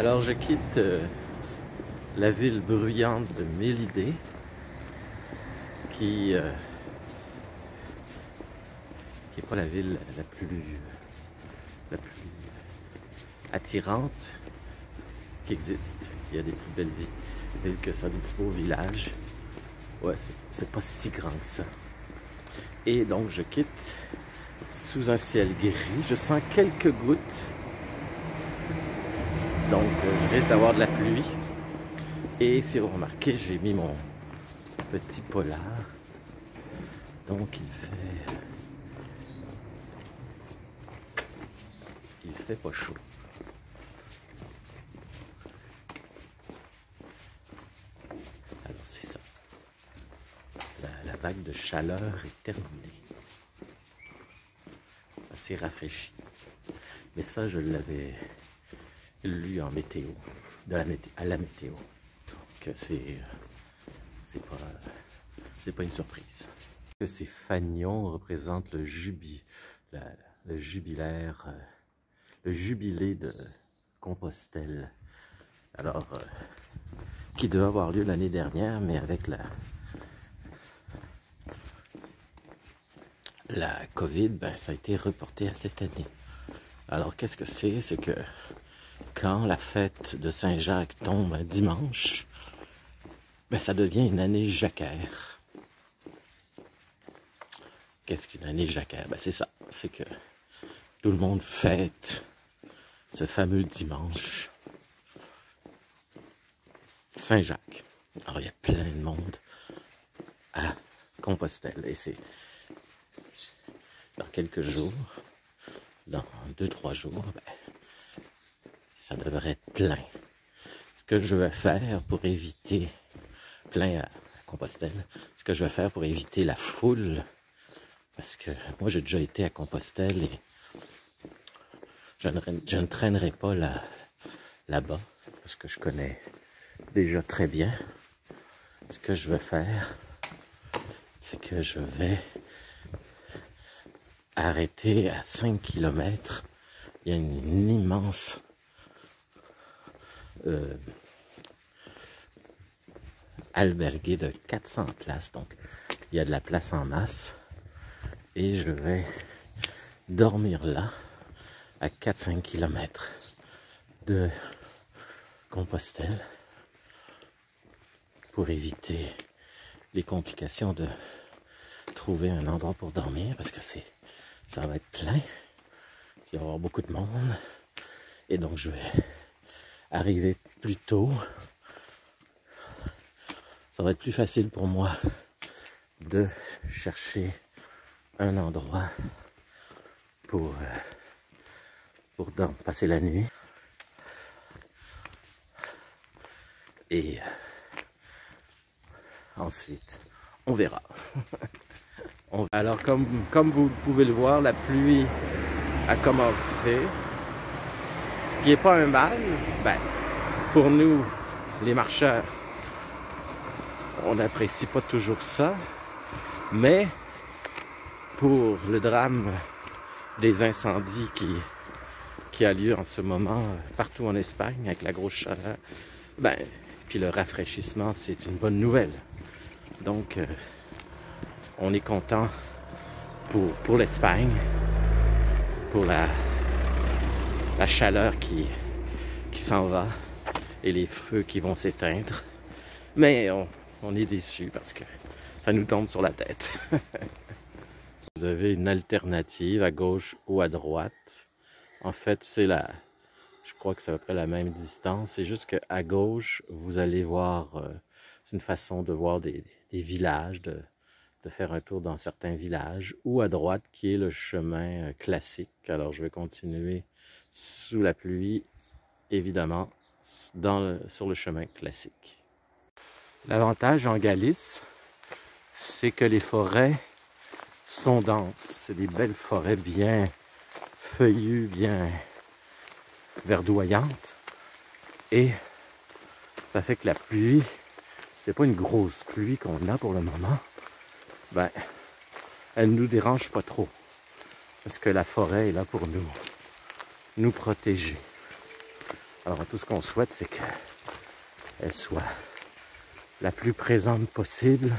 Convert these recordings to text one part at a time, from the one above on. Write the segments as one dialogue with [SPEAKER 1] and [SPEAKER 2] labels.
[SPEAKER 1] Alors je quitte la ville bruyante de Mélidé qui n'est pas la ville la plus attirante qui existe. Il y a des plus belles villes que ça, des plus beaux villages. Ouais, c'est pas si grand que ça. Et donc je quitte sous un ciel gris. Je sens quelques gouttes. Donc je risque d'avoir de la pluie. Et si vous remarquez, j'ai mis mon petit polar. Donc il fait pas chaud. Alors c'est ça. La vague de chaleur est terminée. Assez rafraîchi. Mais ça, je l'avais lu en météo, à la météo. Donc c'est pas une surprise. Que ces fanions représentent le jubilaire, le jubilé de Compostelle. Alors, qui devait avoir lieu l'année dernière, mais avec la COVID, ben, ça a été reporté à cette année. Alors, qu'est-ce que c'est? C'est que quand la fête de Saint-Jacques tombe un dimanche, ben, ça devient une année jacquaire. Qu'est-ce qu'une année jacquaire? Ben, c'est ça. C'est que tout le monde fête ce fameux dimanche Saint-Jacques. Alors, il y a plein de monde à Compostelle. Et c'est dans quelques jours, dans 2-3 jours, ben, ça devrait être plein. Ce que je vais faire pour éviter plein à Compostelle, ce que je vais faire pour éviter la foule, parce que moi j'ai déjà été à Compostelle et je ne traînerai pas là-bas, parce que je connais déjà très bien. Ce que je vais faire, c'est que je vais arrêter à 5 km. Il y a une immense albergué de 400 places, donc il y a de la place en masse et je vais dormir là à 4-5 km de Compostelle pour éviter les complications de trouver un endroit pour dormir, parce que ça va être plein, il va y avoir beaucoup de monde et donc je vais arriver plus tôt. Ça va être plus facile pour moi de chercher un endroit pour passer la nuit. Et ensuite, on verra. Alors, comme vous pouvez le voir, la pluie a commencé. Ce qui n'est pas un mal, ben, pour nous, les marcheurs, on n'apprécie pas toujours ça, mais pour le drame des incendies qui a lieu en ce moment partout en Espagne avec la grosse chaleur, ben, puis le rafraîchissement, c'est une bonne nouvelle. Donc, on est content pour l'Espagne, pour la chaleur qui s'en va et les feux qui vont s'éteindre, mais on est déçus parce que ça nous tombe sur la tête. Vous avez une alternative à gauche ou à droite. En fait, je crois que c'est à peu près la même distance. C'est juste qu'à gauche, vous allez voir, c'est une façon de voir des villages, de faire un tour dans certains villages, ou à droite, qui est le chemin classique. Alors, je vais continuer sous la pluie, évidemment, sur le chemin classique. L'avantage en Galice, c'est que les forêts sont denses. C'est des belles forêts bien feuillues, bien verdoyantes. Et ça fait que la pluie, c'est pas une grosse pluie qu'on a pour le moment. Ben, elle ne nous dérange pas trop. Parce que la forêt est là pour nous protéger. Alors tout ce qu'on souhaite, c'est qu'elle soit la plus présente possible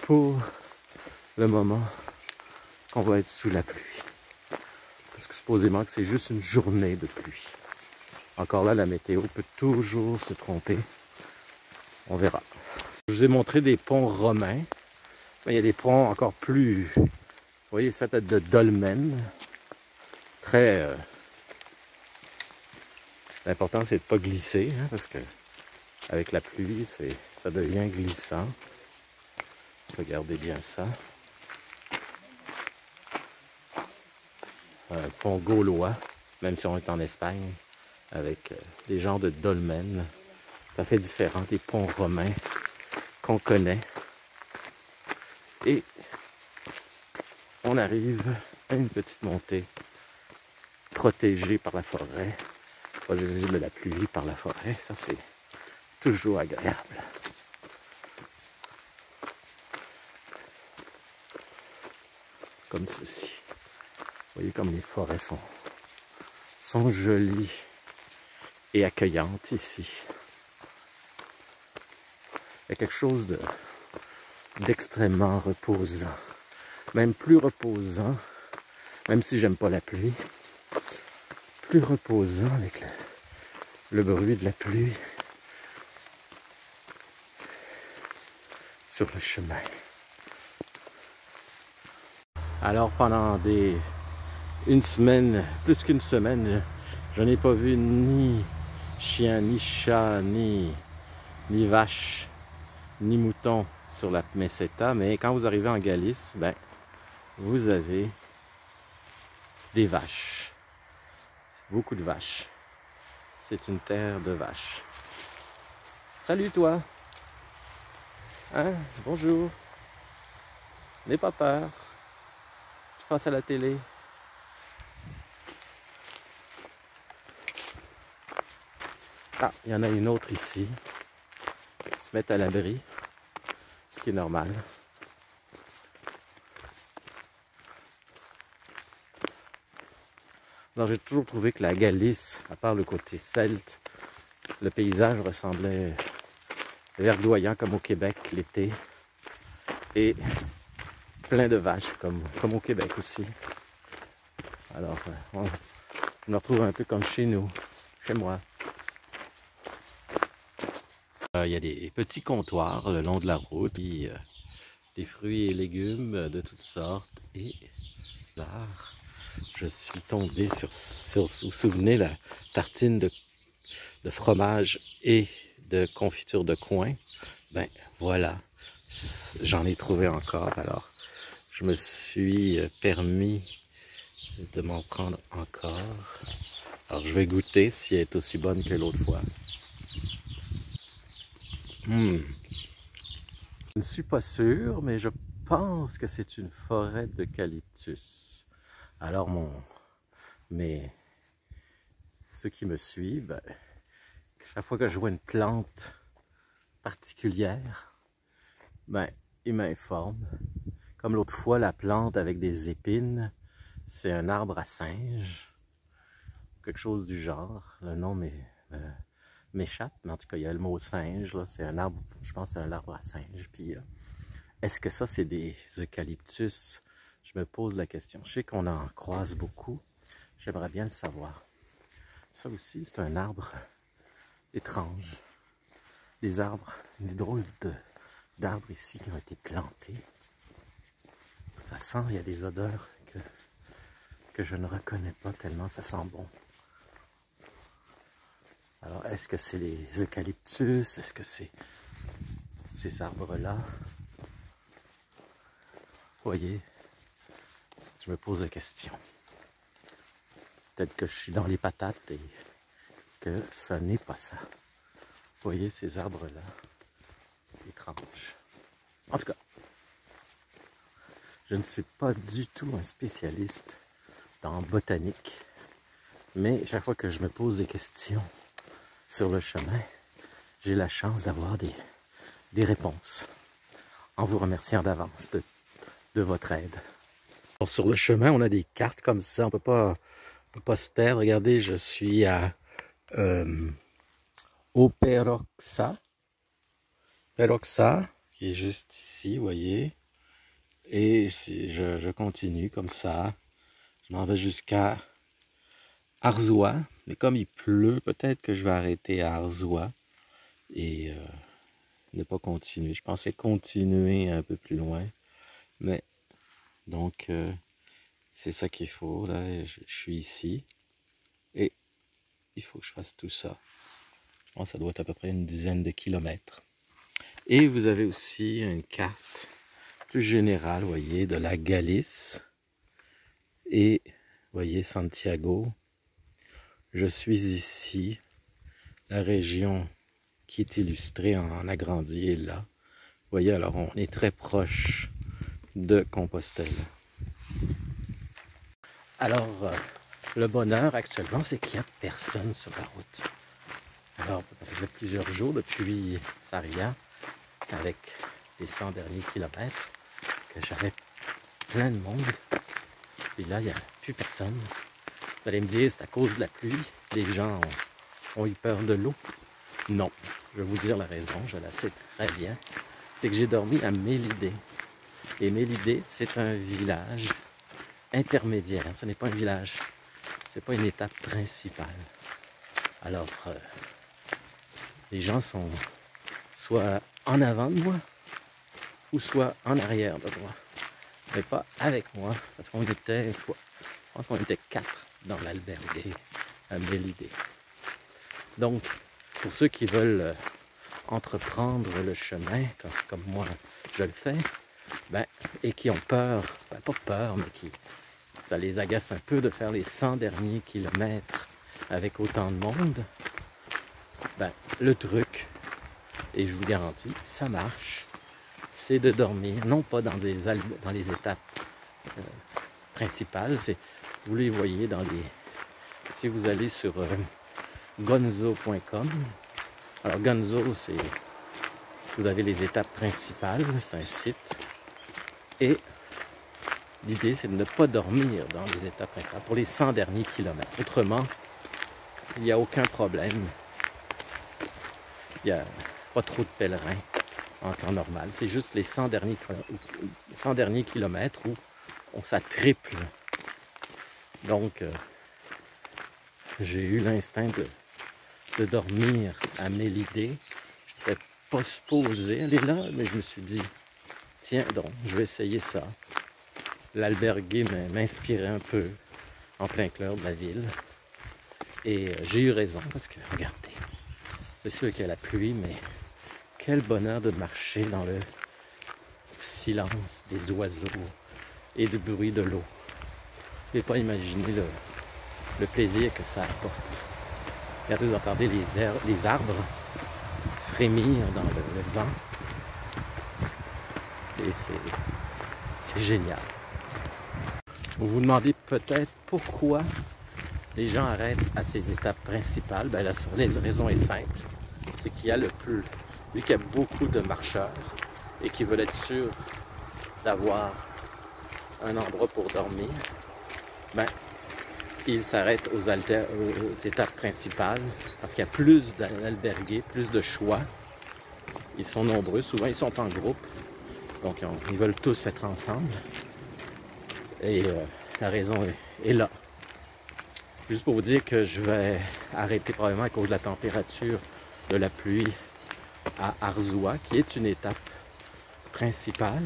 [SPEAKER 1] pour le moment qu'on va être sous la pluie. Parce que supposément que c'est juste une journée de pluie. Encore là, la météo peut toujours se tromper. On verra. Je vous ai montré des ponts romains. Mais il y a des ponts encore plus... Vous voyez, ça tête de dolmen. Très... L'important, c'est de ne pas glisser, hein, parce que avec la pluie, ça devient glissant. Regardez bien ça. Un pont gaulois, même si on est en Espagne, avec des genres de dolmens. Ça fait différent des ponts romains qu'on connaît. Et on arrive à une petite montée protégée par la forêt, protégée de la pluie par la forêt. Ça, c'est toujours agréable. Comme ceci. Vous voyez comme les forêts sont jolies et accueillantes ici. Il y a quelque chose d'extrêmement reposant. Même plus reposant, même si j'aime pas la pluie, plus reposant avec le bruit de la pluie sur le chemin. Alors pendant une semaine, plus qu'une semaine, je n'ai pas vu ni chien, ni chat, ni vache, ni mouton sur la Meseta, mais quand vous arrivez en Galice, ben, vous avez des vaches. Beaucoup de vaches. C'est une terre de vaches. Salut toi! Hein? Bonjour! N'aie pas peur. Tu passes à la télé. Ah, il y en a une autre ici. Ils se mettent à l'abri, ce qui est normal. Alors j'ai toujours trouvé que la Galice, à part le côté celte, le paysage ressemblait verdoyant comme au Québec l'été. Et plein de vaches comme au Québec aussi. Alors on me retrouve un peu comme chez nous, chez moi. Il y a des petits comptoirs le long de la route, puis, des fruits et légumes de toutes sortes. Et là, je suis tombé sur vous vous souvenez, la tartine de fromage et de confiture de coin. Ben voilà, j'en ai trouvé encore. Alors, je me suis permis de m'en prendre encore. Alors, je vais goûter si elle est aussi bonne que l'autre fois. Je ne suis pas sûr, mais je pense que c'est une forêt d'eucalyptus. Alors, ceux qui me suivent, ben, chaque fois que je vois une plante particulière, ben, ils m'informent. Comme l'autre fois, la plante avec des épines, c'est un arbre à singe. Quelque chose du genre. Le nom m'échappe, mais en tout cas, il y a le mot singe. C'est un arbre, je pense que c'est un arbre à singe. Puis, est-ce que ça, c'est des eucalyptus? Je me pose la question. Je sais qu'on en croise beaucoup. J'aimerais bien le savoir. Ça aussi, c'est un arbre étrange. Des arbres, des drôles d'arbres ici qui ont été plantés. Ça sent, il y a des odeurs que je ne reconnais pas tellement ça sent bon. Alors, est-ce que c'est les eucalyptus? Est-ce que c'est ces arbres-là? Vous voyez, je me pose la question. Peut-être que je suis dans les patates et que ça n'est pas ça. Vous voyez ces arbres-là? Étranges. En tout cas, je ne suis pas du tout un spécialiste dans botanique. Mais chaque fois que je me pose des questions sur le chemin, j'ai la chance d'avoir des réponses. En vous remerciant d'avance de votre aide. Alors, sur le chemin, on a des cartes comme ça. On ne peut pas ne pas se perdre. Regardez, je suis à Operoxa, qui est juste ici, vous voyez. Et je continue comme ça. Je m'en vais jusqu'à Arzua. Mais comme il pleut, peut-être que je vais arrêter à Arzua et ne pas continuer. Je pensais continuer un peu plus loin. Mais donc, c'est ça qu'il faut. Là, je suis ici. Et il faut que je fasse tout ça. Je pense que ça doit être à peu près une dizaine de kilomètres. Et vous avez aussi une carte plus générale, vous voyez, de la Galice. Et, vous voyez, Santiago. Je suis ici. La région qui est illustrée en agrandi est là. Vous voyez, alors on est très proche de Compostelle. Alors, le bonheur actuellement, c'est qu'il n'y a personne sur la route. Alors, ça faisait plusieurs jours depuis Sarria, avec les 100 derniers kilomètres, que j'avais plein de monde. Et là, il n'y a plus personne. Vous allez me dire, c'est à cause de la pluie. Les gens ont eu peur de l'eau. Non, je vais vous dire la raison, je la sais très bien. C'est que j'ai dormi à Mélidée. Et Mélidée, c'est un village intermédiaire. Ce n'est pas un village, c'est pas une étape principale. Alors, les gens sont soit en avant de moi, ou soit en arrière de moi. Mais pas avec moi, parce qu'on était, je pense qu'on était 4 dans l'albergue à Mélidée. Donc, pour ceux qui veulent entreprendre le chemin, comme moi je le fais, et qui ont peur, pas peur, mais qui ça les agace un peu de faire les 100 derniers kilomètres avec autant de monde, le truc, et je vous garantis, ça marche, c'est de dormir, non pas dans les étapes principales, vous les voyez si vous allez sur gonzo.com, alors Gonzo, vous avez les étapes principales, c'est un site, et l'idée, c'est de ne pas dormir dans les étapes principales pour les 100 derniers kilomètres. Autrement, il n'y a aucun problème. Il n'y a pas trop de pèlerins en temps normal. C'est juste les 100 derniers kilomètres où ça triple. Donc, j'ai eu l'instinct de dormir à Mélidée. Je n'étais pas supposé aller là, mais je me suis dit, tiens donc, je vais essayer ça. L'albergue m'inspirait un peu en plein cœur de la ville. Et j'ai eu raison parce que, regardez, c'est sûr qu'il y a la pluie, mais quel bonheur de marcher dans le silence des oiseaux et du bruit de l'eau. Vous ne pouvez pas imaginer le plaisir que ça apporte. Regardez, vous entendez les arbres frémir dans le vent. Et c'est génial. Vous vous demandez peut-être pourquoi les gens arrêtent à ces étapes principales. La raison est simple. C'est qu'il y a vu qu'il y a beaucoup de marcheurs et qui veulent être sûrs d'avoir un endroit pour dormir, ils s'arrêtent aux étapes principales parce qu'il y a plus d'albergués, plus de choix. Ils sont nombreux, souvent ils sont en groupe, donc ils veulent tous être ensemble. Et la raison est là. Juste pour vous dire que je vais arrêter probablement à cause de la température de la pluie à Arzua, qui est une étape principale.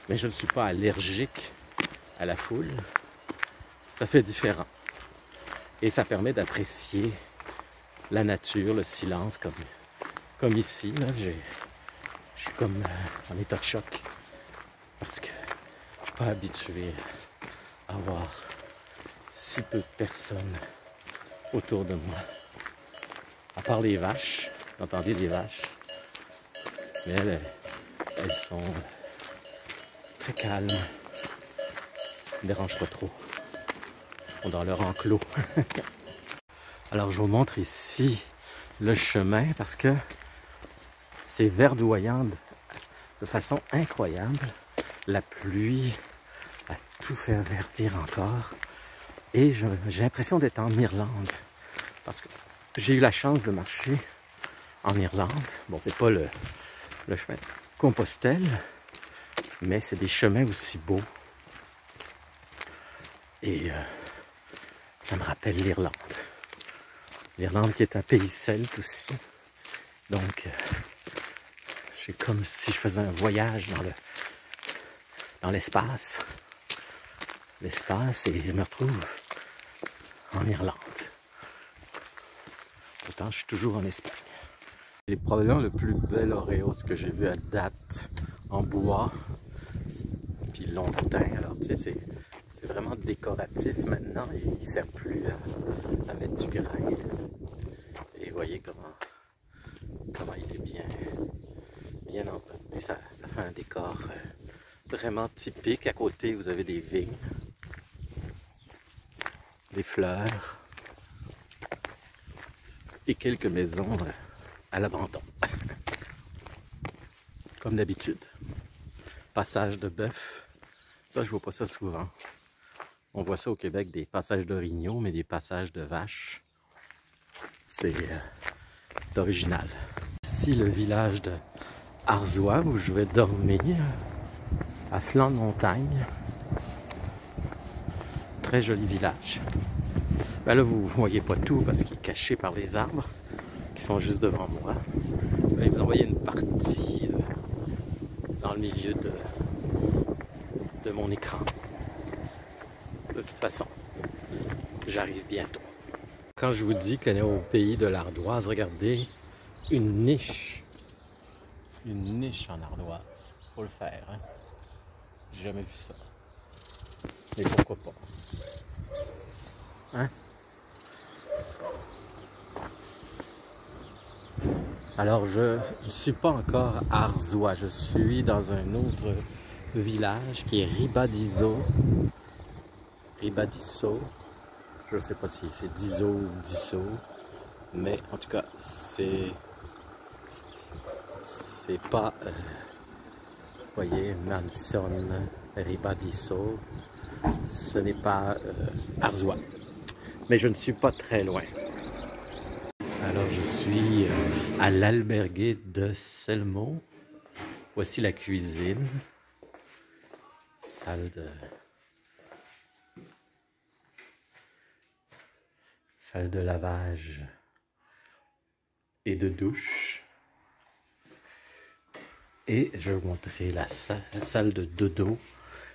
[SPEAKER 1] Mais je ne suis pas allergique à la foule. Ça fait différent. Et ça permet d'apprécier la nature, le silence, comme ici. Là, je suis comme en état de choc parce que je ne suis pas habitué à voir si peu de personnes autour de moi. À part les vaches, vous entendez les vaches, mais elles sont très calmes, ne dérangent pas trop, ils sont dans leur enclos. Alors je vous montre ici le chemin parce que c'est verdoyant de façon incroyable. La pluie a tout fait verdir encore. Et j'ai l'impression d'être en Irlande. Parce que j'ai eu la chance de marcher en Irlande. Bon, c'est pas le chemin de Compostelle, mais c'est des chemins aussi beaux. Et ça me rappelle l'Irlande. L'Irlande qui est un pays celte aussi. Donc, c'est comme si je faisais un voyage dans l'espace. L'espace, et je me retrouve en Irlande. Pourtant, je suis toujours en Espagne. C'est probablement le plus bel Oreos que j'ai vu à date en bois. Puis longtemps. Alors, tu sais, c'est vraiment décoratif maintenant. Il ne sert plus à mettre du grain. Et vous voyez comment il est bien entretenu. Ça fait un décor vraiment typique. À côté, vous avez des vignes, des fleurs et quelques maisons à l'abandon. Comme d'habitude. Passage de bœuf. Ça, je vois pas ça souvent. On voit ça au Québec, des passages d'orignaux, mais des passages de vaches. C'est original. Ici, le village de Arzois, où je vais dormir, à flanc de montagne. Très joli village. Ben là, vous ne voyez pas tout parce qu'il est caché par les arbres qui sont juste devant moi. Je vais vous envoyer une partie dans le milieu de mon écran. De toute façon, j'arrive bientôt. Quand je vous dis qu'on est au pays de l'ardoise, regardez, une niche en ardoise. Faut le faire, hein? J'ai jamais vu ça. Mais pourquoi pas? Hein? Alors, je ne suis pas encore à Arzois. Je suis dans un autre village qui est Ribadiso. Ribadiso. Je ne sais pas si c'est Diso ou Diso. Mais en tout cas, c'est pas, vous voyez, Manson, Ribadiso. Ce n'est pas Arzois. Mais je ne suis pas très loin. Alors je suis à l'albergue de Selmo. Voici la cuisine. Salle de lavage et de douche. Et je vais vous montrer la salle de dodo.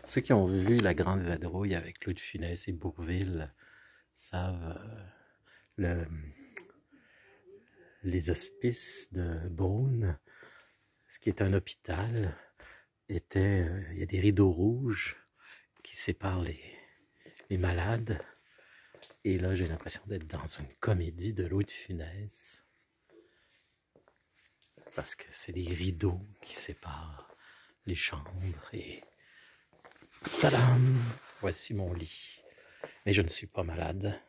[SPEAKER 1] Ceux qui ont vu La Grande Vadrouille avec Claude Funès et Bourvil savent les hospices de Beaune, ce qui est un hôpital, il y a des rideaux rouges qui séparent les malades. Et là, j'ai l'impression d'être dans une comédie de Louis de Funès. Parce que c'est des rideaux qui séparent les chambres. Et tadam! Voici mon lit. Mais je ne suis pas malade.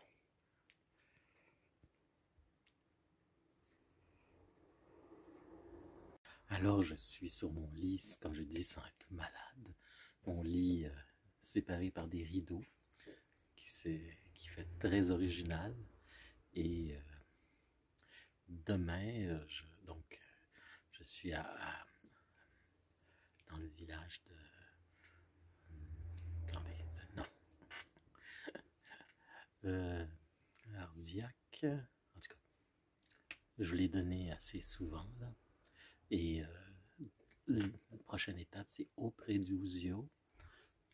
[SPEAKER 1] Alors, je suis sur mon lit, comme je dis, sans être malade. Mon lit séparé par des rideaux qui fait très original. Et demain, je suis dans le village attendez, non. Arziac. En tout cas, je l'ai donné assez souvent, là. Et la prochaine étape, c'est Opreduzio.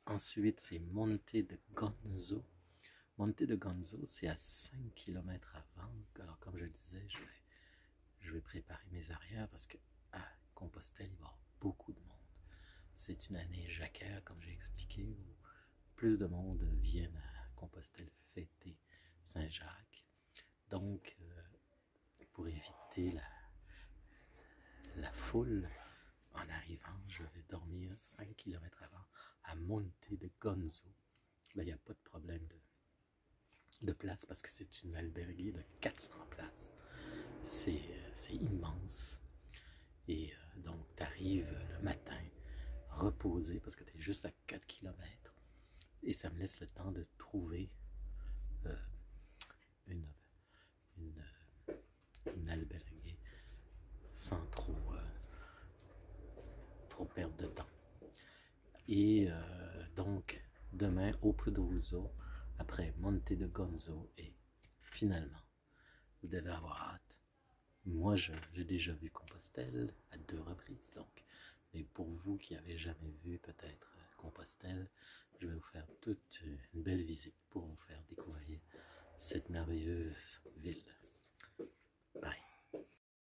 [SPEAKER 1] Ensuite, c'est Monte de Gonzo. Monte de Gonzo, c'est à 5 km avant. Alors, comme je le disais, je vais préparer mes arrières parce que à Compostelle, il va y avoir beaucoup de monde. C'est une année jacquère, comme j'ai expliqué, où plus de monde viennent à Compostelle fêter Saint-Jacques. Donc, pour éviter la foule, en arrivant, je vais dormir 5 km avant à Monte de Gonzo. Là, il n'y a pas de problème de place parce que c'est une albergue de 400 places. C'est immense. Et donc, tu arrives le matin reposé parce que tu es juste à 4 km. Et ça me laisse le temps de trouver
[SPEAKER 2] euh, une, une, une albergue sans trop perdre de temps. Et donc, demain au Pedroso, après Monte de Gonzo, et finalement, vous devez avoir hâte. Moi, j'ai déjà vu Compostelle à 2 reprises, donc. Mais pour vous qui n'avez jamais vu peut-être Compostelle, je vais vous faire toute une belle visite pour vous faire découvrir cette merveilleuse ville.